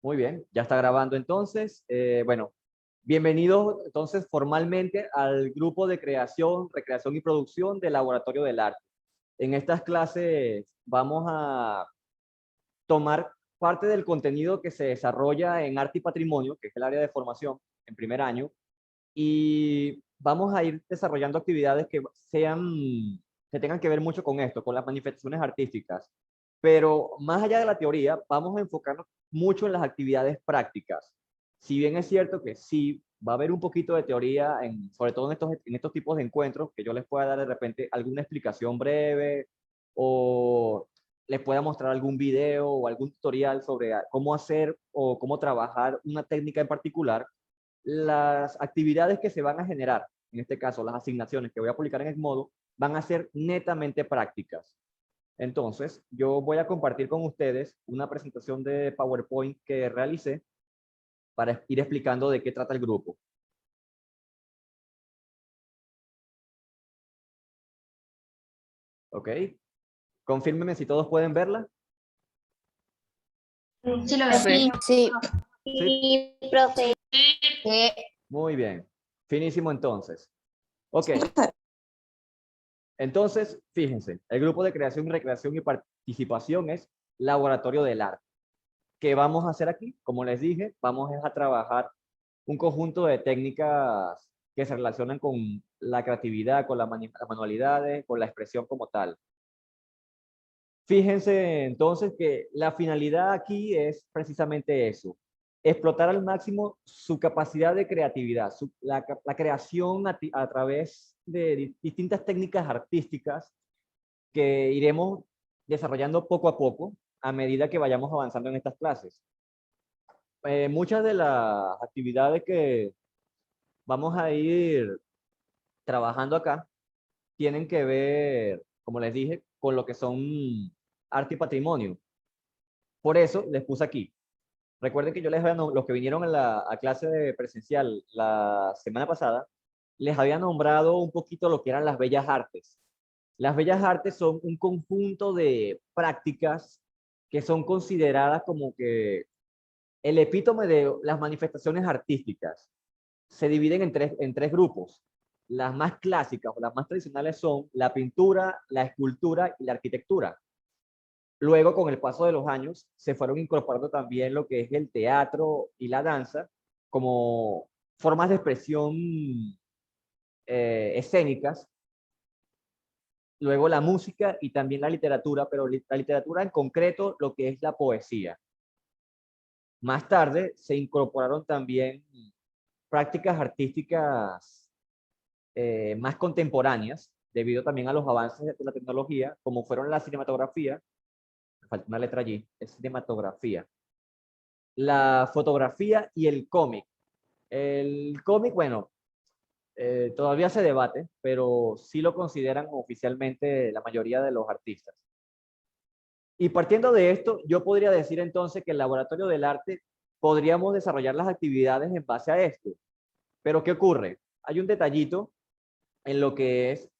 Muy bien, ya está grabando entonces. Bueno, bienvenidos entonces formalmente al grupo de creación, recreación y producción del Laboratorio del Arte. En estas clases vamos a tomar parte del contenido que se desarrolla en Arte y Patrimonio, que es el área de formación en primer año, y vamos a ir desarrollando actividades que tengan que ver mucho con esto, con las manifestaciones artísticas. Pero más allá de la teoría, vamos a enfocarnos mucho en las actividades prácticas. Si bien es cierto que sí va a haber un poquito de teoría, sobre todo en estos tipos de encuentros, que yo les pueda dar de repente alguna explicación breve o les pueda mostrar algún video o algún tutorial sobre cómo hacer o cómo trabajar una técnica en particular. Las actividades que se van a generar, en este caso las asignaciones que voy a publicar en Edmodo, van a ser netamente prácticas. Entonces, yo voy a compartir con ustedes una presentación de PowerPoint que realicé para ir explicando de qué trata el grupo. ¿Ok? Confírmenme si todos pueden verla. Sí, lo veo. Sí, sí. ¿Sí? Sí, profe. Muy bien. Finísimo entonces. Ok. Entonces, fíjense, el grupo de creación, recreación y participación es Laboratorio del Arte. ¿Qué vamos a hacer aquí? Como les dije, vamos a trabajar un conjunto de técnicas que se relacionan con la creatividad, con las manualidades, con la expresión como tal. Fíjense entonces que la finalidad aquí es precisamente eso, explotar al máximo su capacidad de creatividad, la creación a través de distintas técnicas artísticas que iremos desarrollando poco a poco a medida que vayamos avanzando en estas clases. Muchas de las actividades que vamos a ir trabajando acá tienen que ver, como les dije, con lo que son arte y patrimonio. Por eso les puse aquí. Recuerden que yo los que vinieron a clase de presencial la semana pasada, les había nombrado un poquito lo que eran las bellas artes. Las bellas artes son un conjunto de prácticas que son consideradas como que el epítome de las manifestaciones artísticas. Se dividen en tres grupos. Las más clásicas o las más tradicionales son la pintura, la escultura y la arquitectura. Luego, con el paso de los años, se fueron incorporando también lo que es el teatro y la danza como formas de expresión escénicas. Luego la música y también la literatura, pero la literatura en concreto lo que es la poesía. Más tarde se incorporaron también prácticas artísticas más contemporáneas, debido también a los avances de la tecnología, como fueron la cinematografía, me falta una letra allí, es cinematografía, la fotografía y el cómic. El cómic, bueno, todavía se debate, pero sí lo consideran oficialmente la mayoría de los artistas. Y partiendo de esto, yo podría decir entonces que el Laboratorio del Arte podríamos desarrollar las actividades en base a esto. Pero ¿qué ocurre? Hay un detallito en lo que es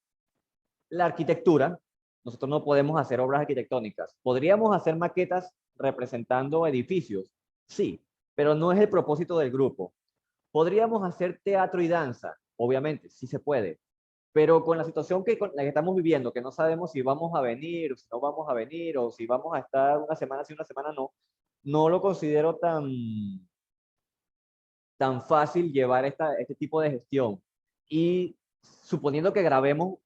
la arquitectura. Nosotros no podemos hacer obras arquitectónicas. ¿Podríamos hacer maquetas representando edificios? Sí, pero no es el propósito del grupo. ¿Podríamos hacer teatro y danza? Obviamente, sí se puede. Pero con la situación la que estamos viviendo, que no sabemos si vamos a venir, o si no vamos a venir, o si vamos a estar una semana sí, una semana no, no lo considero tan fácil llevar este tipo de gestión. Y suponiendo que hagamos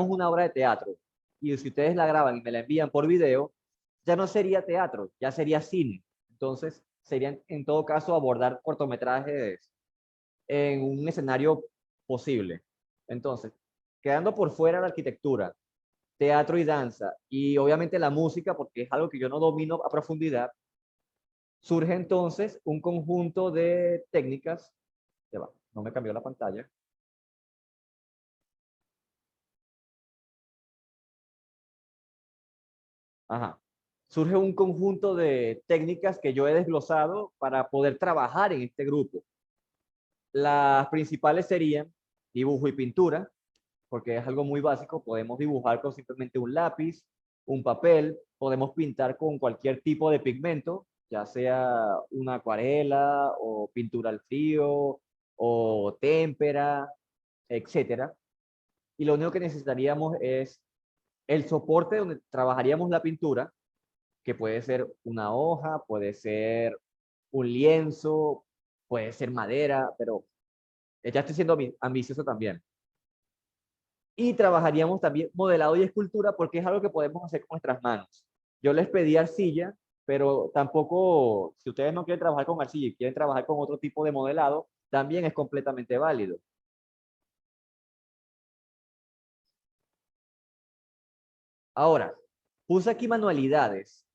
una obra de teatro, y si ustedes la graban y me la envían por video, ya no sería teatro, ya sería cine. Entonces, sería en todo caso abordar cortometrajes en un escenario posible. Entonces, quedando por fuera la arquitectura, teatro y danza, y obviamente la música, porque es algo que yo no domino a profundidad, surge entonces un conjunto de técnicas. Ya va, no me cambió la pantalla. Ajá. Surge un conjunto de técnicas que yo he desglosado para poder trabajar en este grupo. Las principales serían dibujo y pintura, porque es algo muy básico. Podemos dibujar con simplemente un lápiz, un papel, podemos pintar con cualquier tipo de pigmento, ya sea una acuarela o pintura al frío o témpera, etcétera. Y lo único que necesitaríamos es el soporte donde trabajaríamos la pintura, que puede ser una hoja, puede ser un lienzo, puede ser madera, pero ya estoy siendo ambicioso también. Y trabajaríamos también modelado y escultura porque es algo que podemos hacer con nuestras manos. Yo les pedí arcilla, pero tampoco, si ustedes no quieren trabajar con arcilla y quieren trabajar con otro tipo de modelado, también es completamente válido. Ahora, puse aquí manualidades.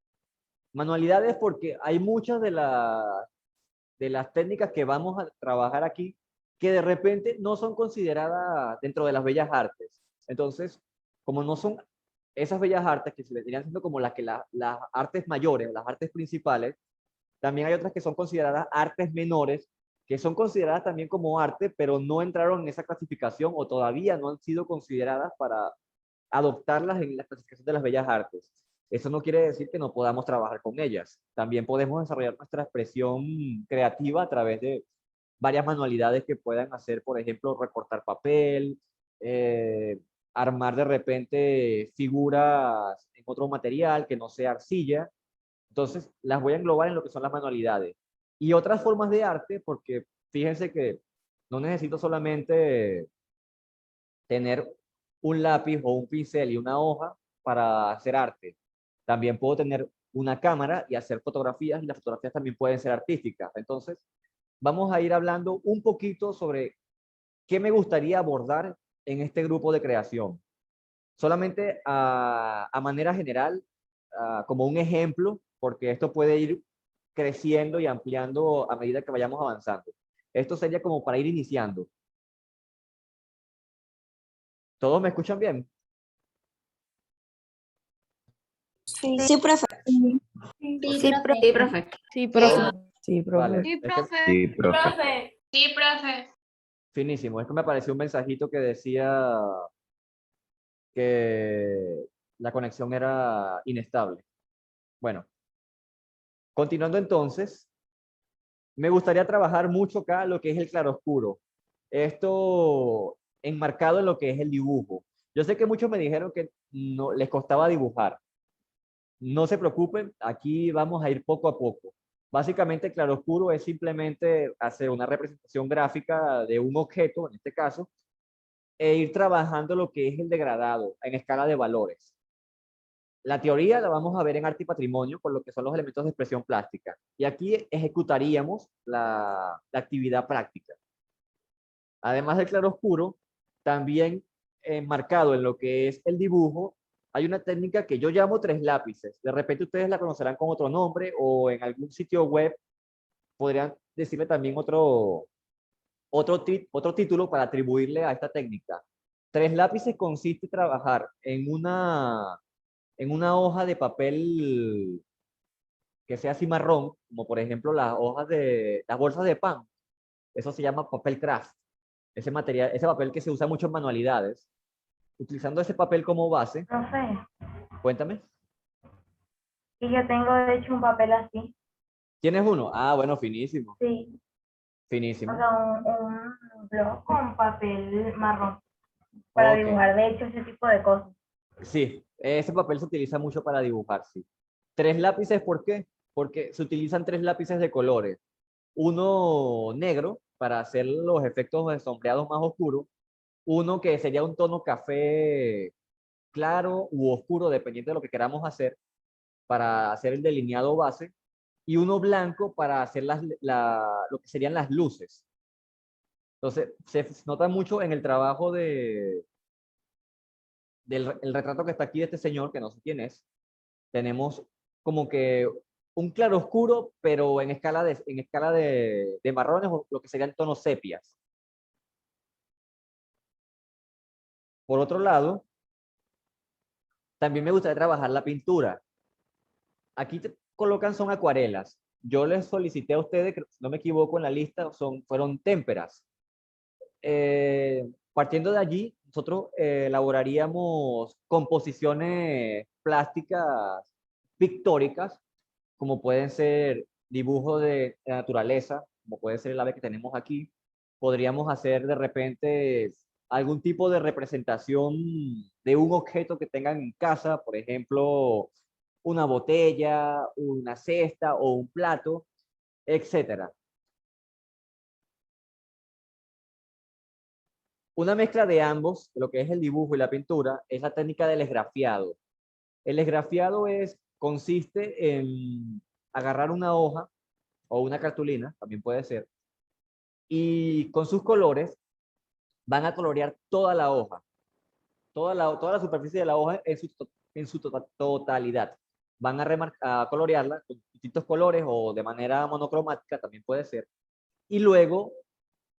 Manualidades porque hay muchas de las técnicas que vamos a trabajar aquí que de repente no son consideradas dentro de las bellas artes. Entonces, como no son esas bellas artes que se vendrían siendo como las artes mayores, las artes principales, también hay otras que son consideradas artes menores, que son consideradas también como arte, pero no entraron en esa clasificación o todavía no han sido consideradas para adoptarlas en la clasificación de las bellas artes. Eso no quiere decir que no podamos trabajar con ellas. También podemos desarrollar nuestra expresión creativa a través de varias manualidades que puedan hacer, por ejemplo, recortar papel, armar de repente figuras en otro material que no sea arcilla. Entonces, las voy a englobar en lo que son las manualidades. Y otras formas de arte, porque fíjense que no necesito solamente tener un lápiz o un pincel y una hoja para hacer arte. También puedo tener una cámara y hacer fotografías, y las fotografías también pueden ser artísticas. Entonces, vamos a ir hablando un poquito sobre qué me gustaría abordar en este grupo de creación. Solamente a manera general, como un ejemplo, porque esto puede ir creciendo y ampliando a medida que vayamos avanzando. Esto sería como para ir iniciando. ¿Todos me escuchan bien? Sí, Sí, profe. sí, Sí, profe. sí, profe. Sí, profe. Sí, Vale. profe. Sí, profe. Sí, profe. Sí, profe. Finísimo. Esto me apareció un mensajito que decía que la conexión era inestable. Bueno, continuando entonces, me gustaría trabajar mucho acá lo que es el claroscuro. Esto enmarcado en lo que es el dibujo. Yo sé que muchos me dijeron que no les costaba dibujar. No se preocupen, aquí vamos a ir poco a poco. Básicamente, claroscuro es simplemente hacer una representación gráfica de un objeto, en este caso, e ir trabajando lo que es el degradado en escala de valores. La teoría la vamos a ver en arte y patrimonio con lo que son los elementos de expresión plástica. Y aquí ejecutaríamos la actividad práctica. Además del claroscuro, también enmarcado en lo que es el dibujo, hay una técnica que yo llamo tres lápices. De repente ustedes la conocerán con otro nombre o en algún sitio web podrían decirle también otro título para atribuirle a esta técnica. Tres lápices consiste en trabajar en una hoja de papel que sea así marrón, como por ejemplo las hojas de las bolsas de pan. Eso se llama papel craft. Ese material, ese papel que se usa mucho en manualidades. Utilizando ese papel como base, Profe, cuéntame. y yo tengo de hecho un papel así. ¿Tienes uno? Ah, bueno, finísimo. Sí, Finísimo. o sea, un blog con papel marrón para Ok. dibujar de hecho ese tipo de cosas. Sí, ese papel se utiliza mucho para dibujar, sí. Tres lápices, ¿por qué? Porque se utilizan tres lápices de colores. Uno negro para hacer los efectos de sombreados más oscuros. Uno que sería un tono café claro u oscuro, dependiendo de lo que queramos hacer, para hacer el delineado base. Y uno blanco para hacer lo que serían las luces. Entonces, se nota mucho en el trabajo del el retrato que está aquí de este señor, que no sé quién es. Tenemos como que un claro oscuro, pero en escala de marrones o lo que serían tonos sepias. Por otro lado, también me gustaría trabajar la pintura. Aquí te colocan son acuarelas. Yo les solicité a ustedes, que si no me equivoco en la lista, fueron témperas. Partiendo de allí, nosotros elaboraríamos composiciones plásticas pictóricas, como pueden ser dibujo de la naturaleza, como puede ser el ave que tenemos aquí. Podríamos hacer de repente algún tipo de representación de un objeto que tengan en casa, por ejemplo, una botella, una cesta o un plato, etcétera. Una mezcla de ambos, lo que es el dibujo y la pintura, es la técnica del esgrafiado. El esgrafiado consiste en agarrar una hoja o una cartulina, también puede ser, y con sus colores van a colorear toda la hoja, toda la superficie de la hoja en su totalidad. Van a colorearla con distintos colores o de manera monocromática, también puede ser, y luego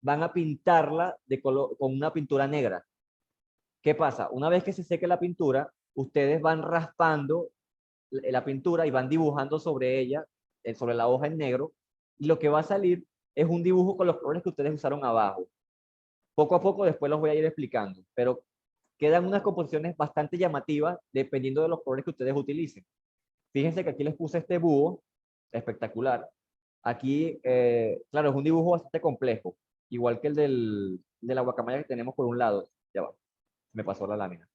van a pintarla con una pintura negra. ¿Qué pasa? Una vez que se seque la pintura, ustedes van raspando la pintura y van dibujando sobre ella, sobre la hoja en negro, y lo que va a salir es un dibujo con los colores que ustedes usaron abajo. Poco a poco después los voy a ir explicando, pero quedan unas composiciones bastante llamativas dependiendo de los colores que ustedes utilicen. Fíjense que aquí les puse este búho, espectacular. Aquí, claro, es un dibujo bastante complejo, igual que el de la guacamaya que tenemos por un lado. Ya va, me pasó la lámina.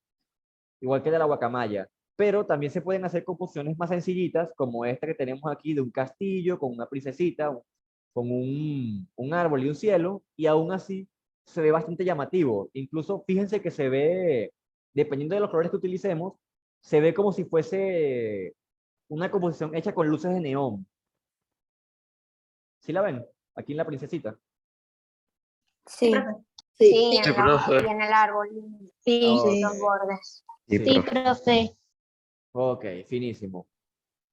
Igual que el de la guacamaya. Pero también se pueden hacer composiciones más sencillitas, como esta que tenemos aquí de un castillo, con una princesita, con un árbol y un cielo, y aún así se ve bastante llamativo. Incluso fíjense que se ve, dependiendo de los colores que utilicemos, se ve como si fuese una composición hecha con luces de neón. ¿Sí la ven? Aquí en la princesita. Sí, Sí, profe. sí, Sí, en profe. y en el árbol, sí, Ok. los bordes. Sí, sí, profe. Ok, finísimo.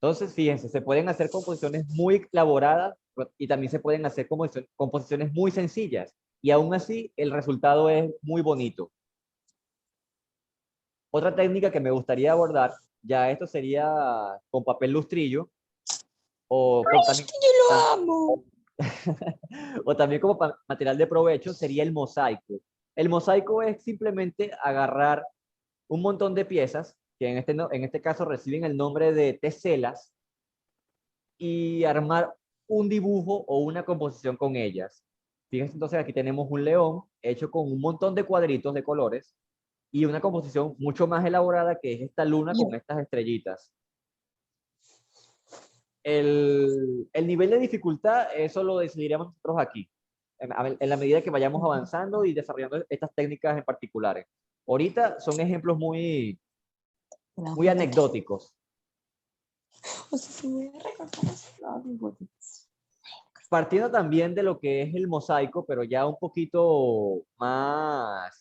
Entonces, fíjense, se pueden hacer composiciones muy elaboradas y también se pueden hacer composiciones muy sencillas. Y aún así, el resultado es muy bonito. Otra técnica que me gustaría abordar, ya esto sería con papel lustrillo o también, Yo lo amo. o también como material de provecho, sería el mosaico. El mosaico es simplemente agarrar un montón de piezas que en este caso reciben el nombre de teselas y armar un dibujo o una composición con ellas. Fíjense, entonces aquí tenemos un león hecho con un montón de cuadritos de colores y una composición mucho más elaborada que es esta luna con estas estrellitas. El nivel de dificultad, eso lo decidiremos nosotros aquí, en la medida que vayamos avanzando y desarrollando estas técnicas en particulares. Ahorita son ejemplos muy anecdóticos. O sea, si voy a recortar eso, Partiendo también de lo que es el mosaico, pero ya un poquito más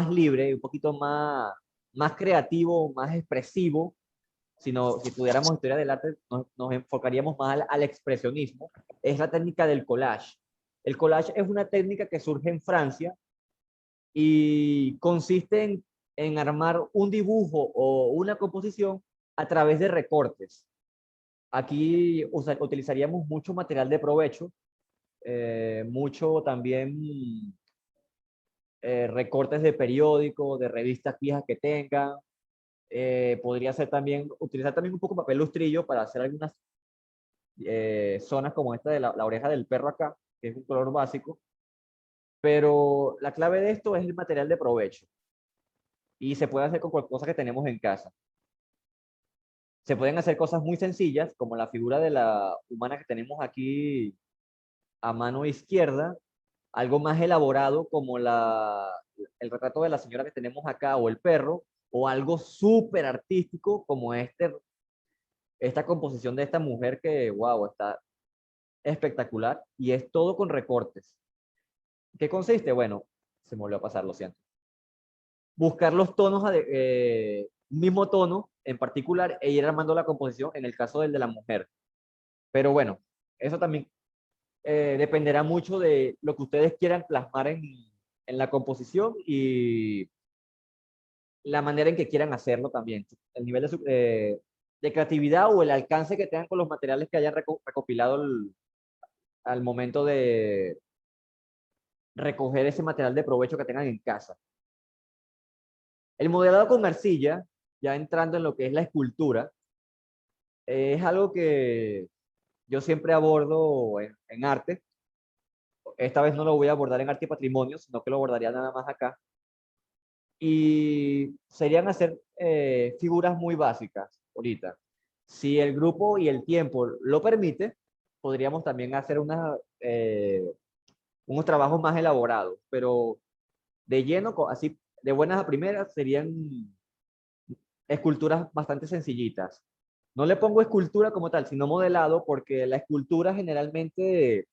libre, un poquito más creativo, más expresivo. Si estudiáramos historia del arte, nos enfocaríamos más al expresionismo. Es la técnica del collage. El collage es una técnica que surge en Francia y consiste en armar un dibujo o una composición a través de recortes. Aquí utilizaríamos mucho material de provecho, mucho también recortes de periódicos, de revistas viejas que tengan. Podría ser también, utilizar también un poco papel lustrillo para hacer algunas zonas como esta de la oreja del perro acá, que es un color básico. Pero la clave de esto es el material de provecho. Y se puede hacer con cualquier cosa que tenemos en casa. Se pueden hacer cosas muy sencillas, como la figura de la humana que tenemos aquí a mano izquierda, algo más elaborado como el retrato de la señora que tenemos acá o el perro, o algo súper artístico como esta composición de esta mujer que, wow, está espectacular y es todo con recortes. ¿Qué consiste? Bueno, se me volvió a pasar, lo siento. Buscar los tonos, mismo tono en particular e ir armando la composición en el caso del de la mujer. Pero bueno, eso también dependerá mucho de lo que ustedes quieran plasmar en la composición y la manera en que quieran hacerlo también. El nivel de creatividad o el alcance que tengan con los materiales que hayan recopilado al momento de recoger ese material de provecho que tengan en casa. El modelado con arcilla, ya entrando en lo que es la escultura, es algo que yo siempre abordo en arte. Esta vez no lo voy a abordar en arte y patrimonio, sino que lo abordaría nada más acá. Y serían hacer figuras muy básicas ahorita. Si el grupo y el tiempo lo permite, podríamos también hacer unos trabajos más elaborados, pero de lleno, así de buenas a primeras, serían esculturas bastante sencillitas. No le pongo escultura como tal, sino modelado, porque la escultura generalmente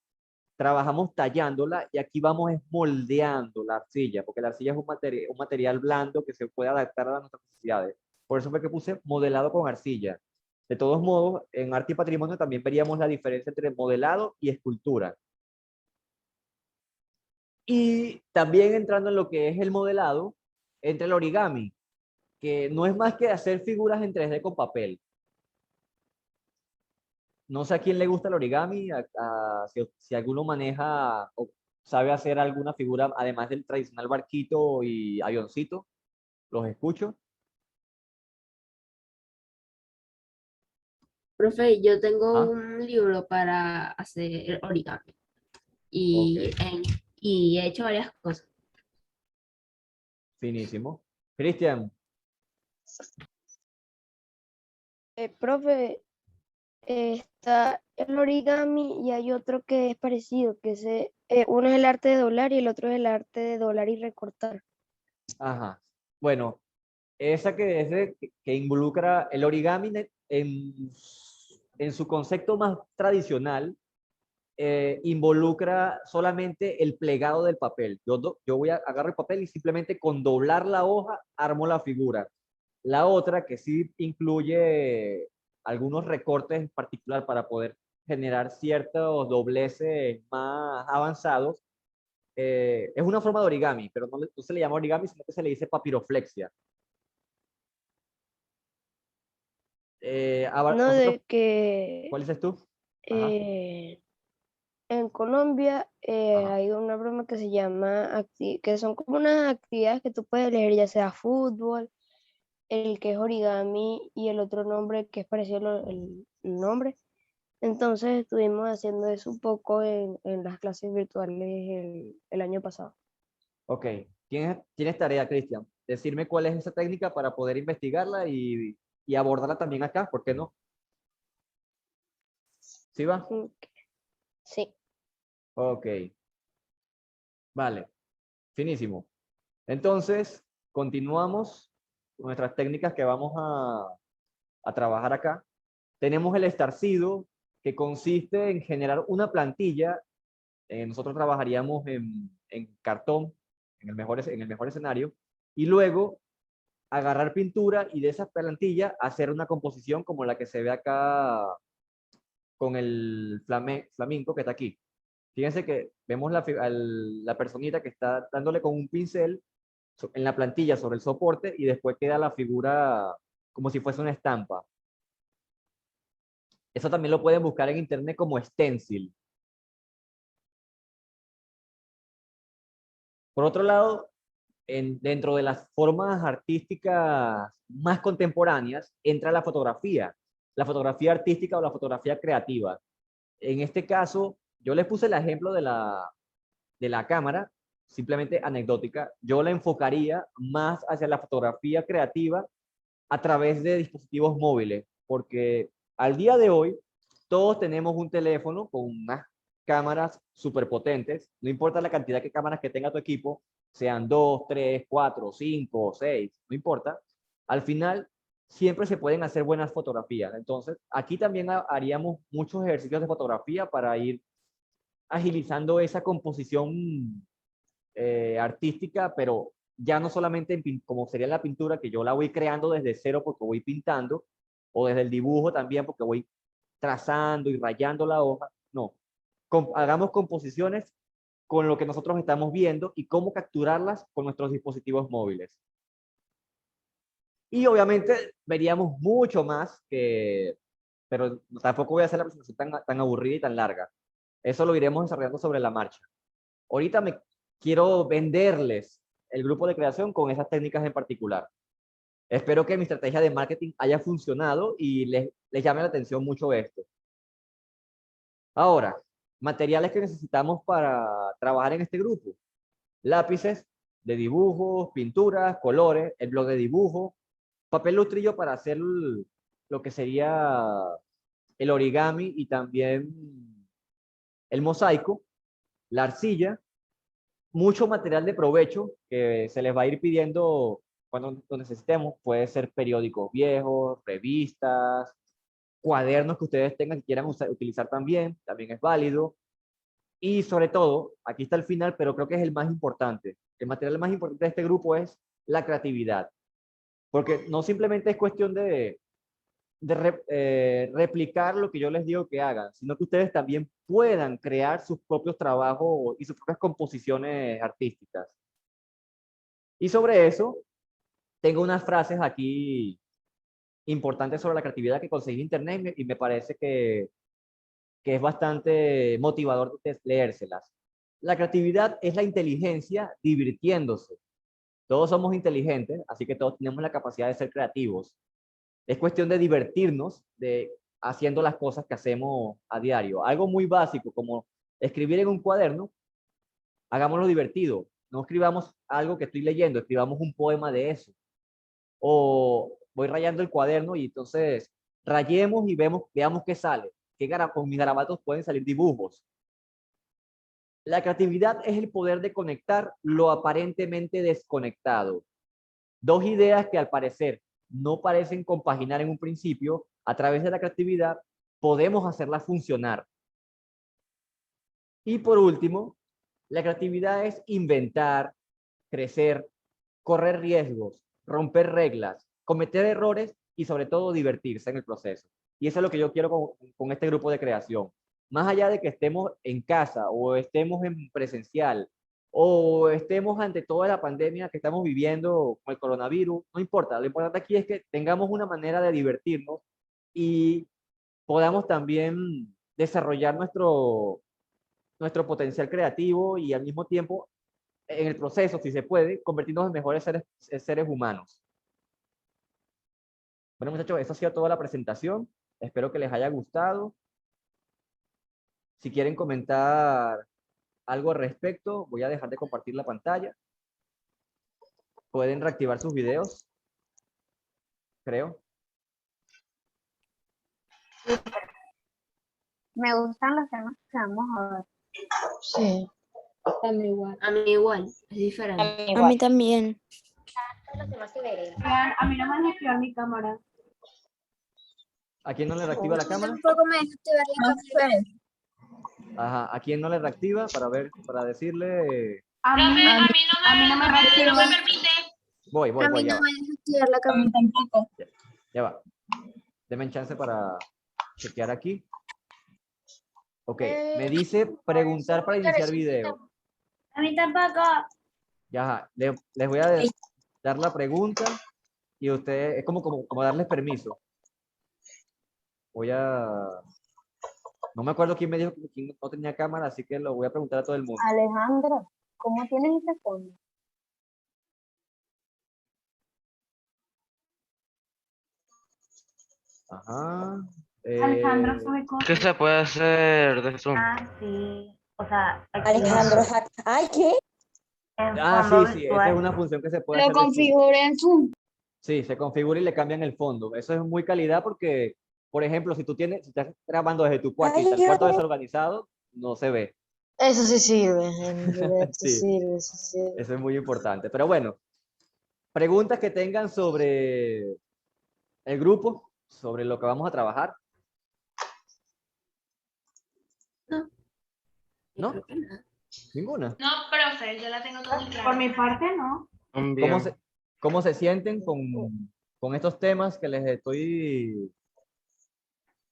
trabajamos tallándola y aquí vamos es moldeando la arcilla, porque la arcilla es un material blando que se puede adaptar a nuestras necesidades. Por eso fue que puse modelado con arcilla. De todos modos, en arte y patrimonio también veríamos la diferencia entre modelado y escultura. Y también entrando en lo que es el modelado, entre el origami, que no es más que hacer figuras en 3D con papel. No sé a quién le gusta el origami, si alguno maneja o sabe hacer alguna figura, además del tradicional barquito y avioncito, los escucho. Profe, yo tengo Ah, un libro para hacer origami ok, y he hecho varias cosas. finísimo. Cristian, Profe, está el origami y hay otro que es parecido, uno es el arte de doblar y el otro es el arte de doblar y recortar. ajá. Bueno, esa que involucra el origami en su concepto más tradicional, involucra solamente el plegado del papel. Yo voy a agarrar el papel y simplemente con doblar la hoja armo la figura. La otra, que sí incluye algunos recortes en particular para poder generar ciertos dobleces más avanzados, es una forma de origami, pero no se le llama origami, sino que se le dice papiroflexia. No Nosotros, de que ¿cuál dices tú? Ajá, eh, en Colombia ajá. hay una broma que se llama, que son como unas actividades que tú puedes elegir, ya sea fútbol, el que es origami y el otro nombre que es parecido el nombre. Entonces estuvimos haciendo eso un poco en las clases virtuales el año pasado. Ok, tienes tarea, Cristian. Decirme cuál es esa técnica para poder investigarla y abordarla también acá, ¿por qué no? ¿Sí va? Mm, Sí. Ok, vale, finísimo. Entonces, continuamos con nuestras técnicas que vamos a trabajar acá. Tenemos el estarcido, que consiste en generar una plantilla. Nosotros trabajaríamos en cartón, en el mejor escenario, y luego agarrar pintura y de esa plantilla hacer una composición como la que se ve acá con el flamenco que está aquí. Fíjense que vemos la personita que está dándole con un pincel en la plantilla sobre el soporte y después queda la figura como si fuese una estampa. Eso también lo pueden buscar en internet como stencil. Por otro lado, dentro de las formas artísticas más contemporáneas entra la fotografía artística o la fotografía creativa. En este caso, yo les puse el ejemplo de la cámara, simplemente anecdótica. Yo la enfocaría más hacia la fotografía creativa a través de dispositivos móviles, porque al día de hoy todos tenemos un teléfono con unas cámaras súper potentes, no importa la cantidad de cámaras que tenga tu equipo, sean 2, 3, 4, 5, 6, no importa, al final siempre se pueden hacer buenas fotografías. Entonces, aquí también haríamos muchos ejercicios de fotografía para ir agilizando esa composición artística, pero ya no solamente como sería la pintura, que yo la voy creando desde cero porque voy pintando, o desde el dibujo también porque voy trazando y rayando la hoja. No, hagamos composiciones con lo que nosotros estamos viendo y cómo capturarlas con nuestros dispositivos móviles. Y obviamente veríamos mucho más pero tampoco voy a hacer la presentación tan aburrida y tan larga. Eso lo iremos desarrollando sobre la marcha. Ahorita me quiero venderles el grupo de creación con esas técnicas en particular. Espero que mi estrategia de marketing haya funcionado y les llame la atención mucho esto. Ahora, materiales que necesitamos para trabajar en este grupo. Lápices de dibujos, pinturas, colores, el blog de dibujo, papel lustrillo para hacer lo que sería el origami y también el mosaico, la arcilla, mucho material de provecho que se les va a ir pidiendo cuando lo necesitemos. Puede ser periódicos viejos, revistas, cuadernos que ustedes tengan que quieran utilizar también es válido. Y sobre todo, aquí está el final, pero creo que es el más importante. El material más importante de este grupo es la creatividad. Porque no simplemente es cuestión de replicar lo que yo les digo que hagan, sino que ustedes también puedan crear sus propios trabajos y sus propias composiciones artísticas. Y sobre eso, tengo unas frases aquí importantes sobre la creatividad que conseguí en internet y me parece que es bastante motivador leérselas. La creatividad es la inteligencia divirtiéndose. Todos somos inteligentes, así que todos tenemos la capacidad de ser creativos. Es cuestión de divertirnos, de haciendo las cosas que hacemos a diario. Algo muy básico como escribir en un cuaderno, hagámoslo divertido. No escribamos algo que estoy leyendo, escribamos un poema de eso. O voy rayando el cuaderno y entonces rayemos y veamos qué sale. Con mis garabatos pueden salir dibujos. La creatividad es el poder de conectar lo aparentemente desconectado. Dos ideas que al parecer no parecen compaginar en un principio, a través de la creatividad podemos hacerlas funcionar. Y por último, la creatividad es inventar, crecer, correr riesgos, romper reglas, cometer errores y sobre todo divertirse en el proceso. Y eso es lo que yo quiero con este grupo de creación. Más allá de que estemos en casa o estemos en presencial o estemos ante toda la pandemia que estamos viviendo con el coronavirus, no importa. Lo importante aquí es que tengamos una manera de divertirnos y podamos también desarrollar nuestro potencial creativo y al mismo tiempo, en el proceso, si se puede, convertirnos en mejores seres humanos. Bueno, muchachos, eso ha sido toda la presentación. Espero que les haya gustado. Si quieren comentar algo al respecto, voy a dejar de compartir la pantalla. Pueden reactivar sus videos, creo. Me gustan los temas que vamos a ver. Sí. A mí igual, es diferente. A mí también. Vean, a mí no me deja activar mi cámara. ¿A quién no le reactiva la cámara? Tampoco me deja activar la cámara. Ajá. ¿A quién no le reactiva? Para decirle... A mí no me reactiva. Voy, ya va. deja activar la cámara tampoco. Ya va. Denme chance para chequear aquí. Ok, me dice preguntar para iniciar video. A mí tampoco. Ya, les voy a dar la pregunta y ustedes, es como darles permiso. No me acuerdo quién me dijo que quién no tenía cámara, así que lo voy a preguntar a todo el mundo. Alejandro, ¿cómo tienes ese fondo? Ajá. Alejandro sube cosas. ¿Qué se puede hacer de Zoom? Ah, sí. O sea, aquí Alejandro, ay, ¿qué? en Ah, fondo sí, esa es virtual. una función que se puede Lo hacer de Zoom. configuré en Zoom. Sí, se configura y le cambian el fondo. Eso es muy calidad porque, por ejemplo, si estás grabando desde tu cuarto y está el cuarto desorganizado, no se ve. Eso sí sirve. En verdad, Sí. sirve, eso sirve. Eso es muy importante. Pero bueno, preguntas que tengan sobre el grupo, sobre lo que vamos a trabajar. ¿No? Creo que nada. ¿Ninguna? No, profe, yo la tengo todo muy Por claro. mi parte, no. Bien. ¿Cómo se sienten con estos temas que les estoy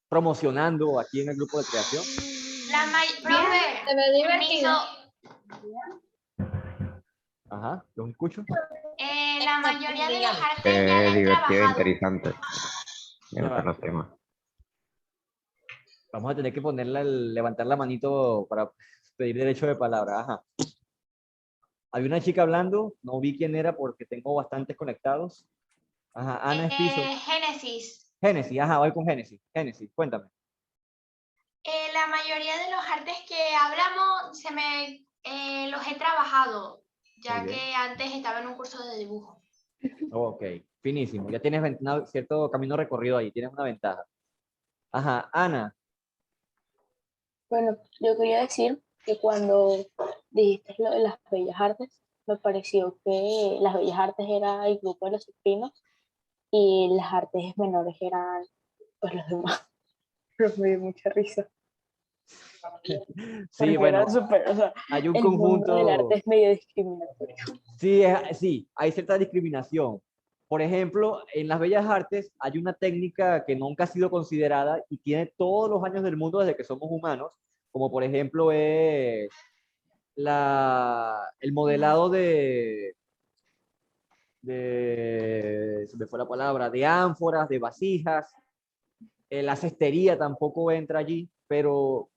promocionando aquí en el grupo de creación? Profe, Se ve divertido. Ajá, los escucho. La mayoría de las artes ya las he Divertido e trabajado. interesante. Me Ya gustan va. los temas. Vamos a tener que levantar la manito para pedir derecho de palabra. Ajá. Había una chica hablando, no vi quién era porque tengo bastantes conectados. Ajá, Ana Espizo. Génesis. Génesis, ajá, voy con Génesis. Génesis, cuéntame. La mayoría de los artes que hablamos los he trabajado, ya Muy bien. que antes estaba en un curso de dibujo. Ok, finísimo. Ya tienes cierto camino recorrido ahí, tienes una ventaja. Ajá, Ana, Bueno, yo quería decir que cuando dijiste lo de las bellas artes, me pareció que las bellas artes era el grupo de los soprinos y las artes menores eran pues los demás. Pero me dio mucha risa. sí, Porque bueno, era súper, o sea, hay un el mundo del conjunto. arte es medio discriminatorio. Sí, sí, hay cierta discriminación. Por ejemplo, en las bellas artes hay una técnica que nunca ha sido considerada y tiene todos los años del mundo desde que somos humanos, como por ejemplo es el modelado se me fue la palabra, de ánforas, de vasijas. La cestería tampoco entra allí, pero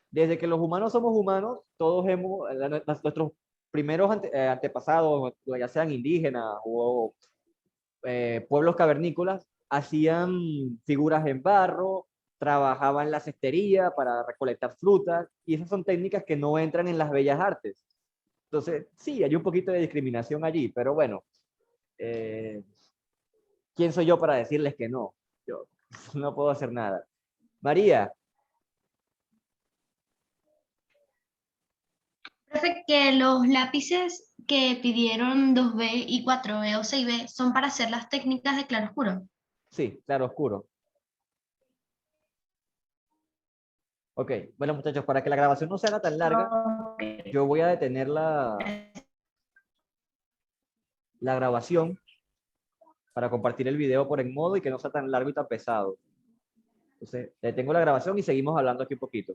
desde que los humanos somos humanos, todos nuestros primeros antepasados, ya sean indígenas o pueblos cavernícolas, hacían figuras en barro, trabajaban la cestería para recolectar frutas, y esas son técnicas que no entran en las bellas artes. Entonces, sí, hay un poquito de discriminación allí, pero bueno, eh, ¿quién soy yo para decirles que no? Yo no puedo hacer nada. María, Profe, que los lápices que pidieron 2B y 4B o 6B son para hacer las técnicas de claroscuro. sí, claro, oscuro. Ok, bueno muchachos, para que la grabación no se haga tan larga, yo voy a detener la grabación para compartir el video por en modo y que no sea tan largo y tan pesado. Entonces, detengo la grabación y seguimos hablando aquí un poquito.